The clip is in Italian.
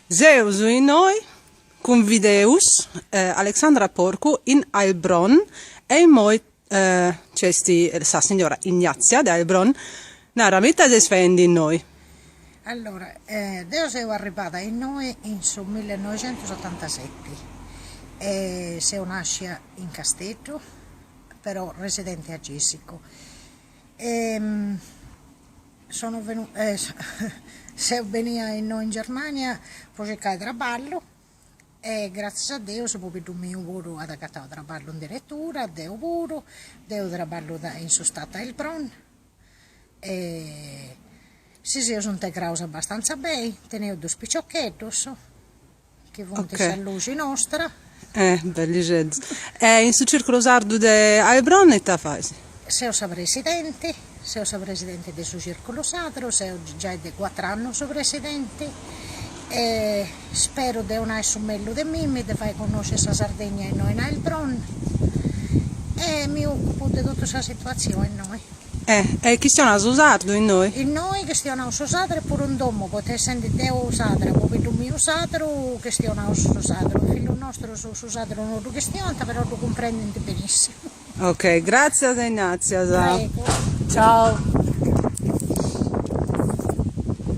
Zeus in noi, convideus Alexandra Porcu in Heilbronn, e moi cesti sa signora Ignazia di Heilbronn, nara mita si svendi in noi. Allora, Deus è arrivata in noi in 1977. Sei nasce in Castello, però residente a Gessico. Sono venuta se venia in noi in Germania per cercare traballo e grazie a Dio se poi il mio lavoro ad accattato traballo in direttura, devo pure, devo traballo in sono stata a Heilbronn e sì, io sono integrata abbastanza bene, tenevo due spicciocchetti che vanno a luce nostra. Belli jedi. In su circolo sardo di Heilbronn e ta fai? Sei presidente del suo circolo sacro, sei già da 4 anni sono presidente e spero di un meglio di me, mi fai conoscere la Sardegna e noi in Heilbronn e mi occupo di tutta questa situazione noi. E chi stiamo a sardo in noi? In noi che stiamo a usare pure un domo, potete essere di usare, poi il mio usatro che stiamo a usare, il figlio nostro su usatro non lo questiona, però lo comprende benissimo. Ok, grazie Ignazia. Prego. Ciao.